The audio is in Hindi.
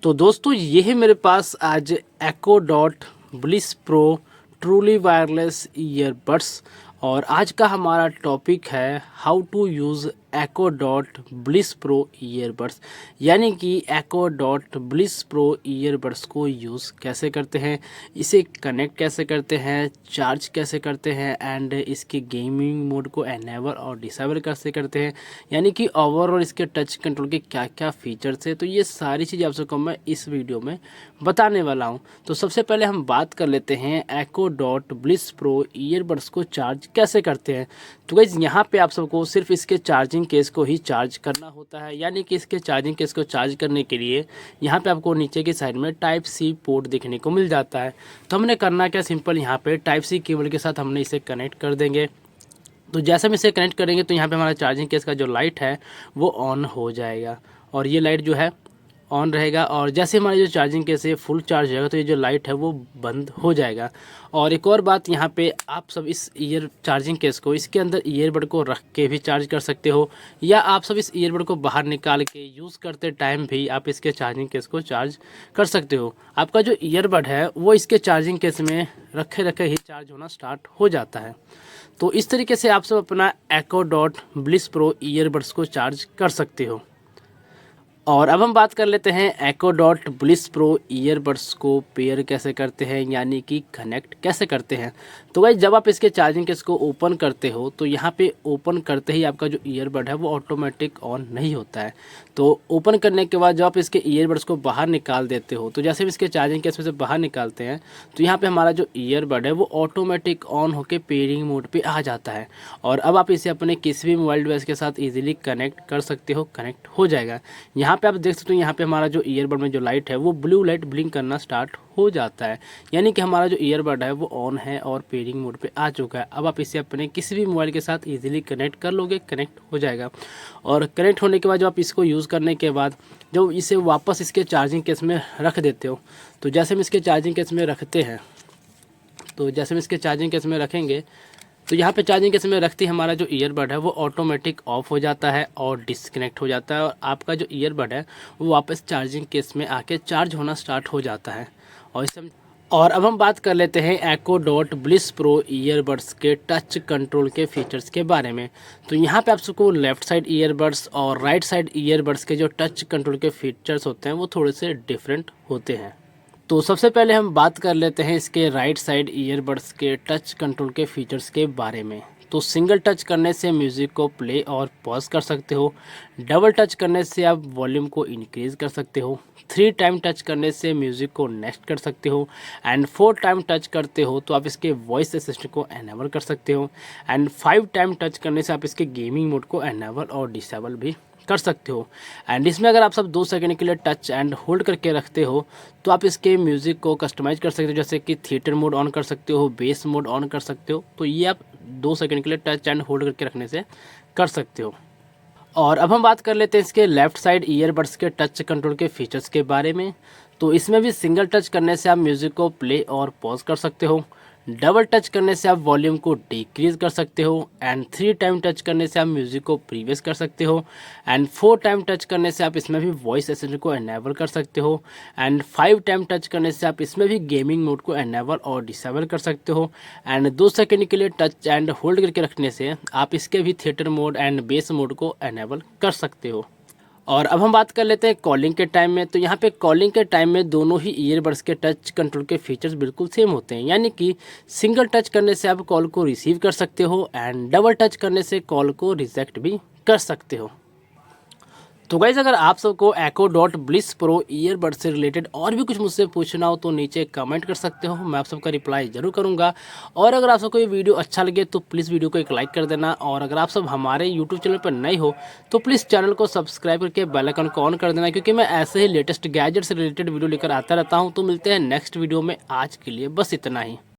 तो दोस्तों ये है मेरे पास आज Echo Dot Bliss Pro truly wireless earbuds. और आज का हमारा टॉपिक है how to use Echo Dot Bliss Pro earbuds, यानी कि Echo Dot Bliss Pro earbuds को यूज़ कैसे करते हैं, इसे कनेक्ट कैसे करते हैं, चार्ज कैसे करते हैं एंड इसके गेमिंग मोड को एनेबल और डिसेबल कैसे करते हैं, यानी कि ओवरऑल इसके टच कंट्रोल के क्या क्या फीचर्स है। तो ये सारी चीज़ें आप सबको मैं इस वीडियो में बताने वाला हूँ। तो सबसे पहले हम बात कर लेते हैं एको डॉट ब्लिस प्रो ईयरबड्स को चार्ज कैसे करते हैं। तो गाइस यहाँ पे आप सबको सिर्फ इसके चार्जिंग केस को ही चार्ज करना होता है, यानी कि इसके चार्जिंग केस को चार्ज करने के लिए यहाँ पे आपको नीचे की साइड में टाइप सी पोर्ट देखने को मिल जाता है। तो हमने करना क्या, सिंपल यहाँ पे टाइप सी केबल के साथ हमने इसे कनेक्ट कर देंगे। तो जैसे हम इसे कनेक्ट करेंगे तो यहाँ पे हमारा चार्जिंग केस का जो लाइट है वो ऑन हो जाएगा और ये लाइट जो है ऑन रहेगा। और जैसे हमारा जो चार्जिंग केस है फुल चार्ज हो जाएगा तो ये जो लाइट है वो बंद हो जाएगा। और एक और बात, यहाँ पे आप सब इस ईयर चार्जिंग केस को इसके अंदर ईयरबड को रख के भी चार्ज कर सकते हो, या आप सब इस ईयरबड को बाहर निकाल के यूज़ करते टाइम भी आप इसके चार्जिंग केस को चार्ज कर सकते हो। आपका जो ईयरबड है वो इसके चार्जिंग केस में रखे रखे ही चार्ज होना स्टार्ट हो जाता है। तो इस तरीके से आप सब अपना एको डॉट ब्लिस प्रो ईयरबड्स को चार्ज कर सकते हो। और अब हम बात कर लेते हैं एको डॉट ब्लिस प्रो ईयरबड्स को पेयर कैसे करते हैं, यानी कि कनेक्ट कैसे करते हैं। तो भाई जब आप इसके चार्जिंग केस को ओपन करते हो तो यहाँ पे ओपन करते ही आपका जो ईयरबड है वो ऑटोमेटिक ऑन नहीं होता है। तो ओपन करने के बाद जब आप इसके ईयरबड्स को बाहर निकाल देते हो, तो जैसे हम इसके चार्जिंग केस में से बाहर निकालते हैं तो यहाँ पर हमारा जो ईयरबड है वो ऑटोमेटिक ऑन होकर पेयरिंग मोड पर आ जाता है। और अब आप इसे अपने किसी भी मोबाइल डिवाइस के साथ ईजिली कनेक्ट कर सकते हो, कनेक्ट हो जाएगा। यहाँ पे आप देख सकते हो यहाँ पे हमारा जो ईयरबड में जो लाइट है वो ब्लू लाइट ब्लिंक करना स्टार्ट हो जाता है, यानी कि हमारा जो ईयरबड है वो ऑन है और पेयरिंग मोड पे आ चुका है। अब आप इसे अपने किसी भी मोबाइल के साथ इजीली कनेक्ट कर लोगे, कनेक्ट हो जाएगा। और कनेक्ट होने के बाद जब आप इसको यूज़ करने के बाद जब इसे वापस इसके चार्जिंग केस में रख देते हो, तो जैसे हम इसके चार्जिंग केस में रखते हैं, तो जैसे हम इसके चार्जिंग केस में रखेंगे तो यहाँ पे चार्जिंग केस में रखते ही हमारा जो ईयरबड है वो ऑटोमेटिक ऑफ हो जाता है और डिस्कनेक्ट हो जाता है, और आपका जो ईयरबड है वो वापस चार्जिंग केस में आके चार्ज होना स्टार्ट हो जाता है। और अब हम बात कर लेते हैं एको डॉट ब्लिस प्रो ईयरबड्स के टच कंट्रोल के फीचर्स के बारे में। तो यहाँ पे आप सबको लेफ़्ट साइड ईयरबड्स और राइट साइड ईयरबड्स के जो टच कंट्रोल के फीचर्स होते हैं वो थोड़े से डिफरेंट होते हैं। तो सबसे पहले हम बात कर लेते हैं इसके राइट साइड ईयरबड्स के टच कंट्रोल के फीचर्स के बारे में। तो सिंगल टच करने से म्यूज़िक को प्ले और पॉज कर सकते हो, डबल टच करने से आप वॉल्यूम को इंक्रीज़ कर सकते हो, 3 टाइम टच करने से म्यूज़िक को नेक्स्ट कर सकते हो, एंड 4 टाइम टच करते हो तो आप इसके वॉइस असिस्टेंट को एनेबल कर सकते हो, एंड 5 टाइम टच करने से आप इसके गेमिंग मोड को एनेबल और डिसेबल भी कर सकते हो। एंड इसमें अगर आप सब 2 सेकंड के लिए टच एंड होल्ड करके रखते हो तो आप इसके म्यूज़िक को कस्टमाइज़ कर सकते हो, जैसे कि थिएटर मोड ऑन कर सकते हो, बेस मोड ऑन कर सकते हो। तो ये आप 2 सेकंड के लिए टच एंड होल्ड करके रखने से कर सकते हो। और अब हम बात कर लेते हैं इसके लेफ़्ट साइड ईयरबड्स के टच कंट्रोल के फीचर्स के बारे में। तो इसमें भी सिंगल टच करने से आप म्यूज़िक को प्ले और पॉज कर सकते हो, डबल टच करने से आप वॉल्यूम को डिक्रीज़ कर सकते हो, एंड 3 टाइम टच करने से आप म्यूज़िक को प्रीवियस कर सकते हो, एंड 4 टाइम टच करने से आप इसमें भी वॉइस असिस्टेंट को एनेबल कर सकते हो, एंड 5 टाइम टच करने से आप इसमें भी गेमिंग मोड को एनेबल और डिसेबल कर सकते हो, एंड 2 सेकंड के लिए टच एंड होल्ड करके रखने से आप इसके भी theatre mode and base mode को एनेबल कर सकते हो। और अब हम बात कर लेते हैं कॉलिंग के टाइम में। तो यहाँ पे कॉलिंग के टाइम में दोनों ही ईयरबड्स के टच कंट्रोल के फीचर्स बिल्कुल सेम होते हैं, यानी कि सिंगल टच करने से आप कॉल को रिसीव कर सकते हो एंड डबल टच करने से कॉल को रिजेक्ट भी कर सकते हो। तो गाइज़ अगर आप सबको एको डॉट ब्लिस प्रो ईयरबड से रिलेटेड और भी कुछ मुझसे पूछना हो तो नीचे कमेंट कर सकते हो, मैं आप सबका रिप्लाई जरूर करूंगा। और अगर आप सबको ये वीडियो अच्छा लगे तो प्लीज़ वीडियो को एक लाइक कर देना, और अगर आप सब हमारे यूट्यूब चैनल पर नए हो तो प्लीज़ चैनल को सब्सक्राइब करके बेल आइकन को ऑन कर देना, क्योंकि मैं ऐसे ही लेटेस्ट गैजेट से रिलेटेड वीडियो लेकर आता रहता हूँ। तो मिलते हैं नेक्स्ट वीडियो में, आज के लिए बस इतना ही।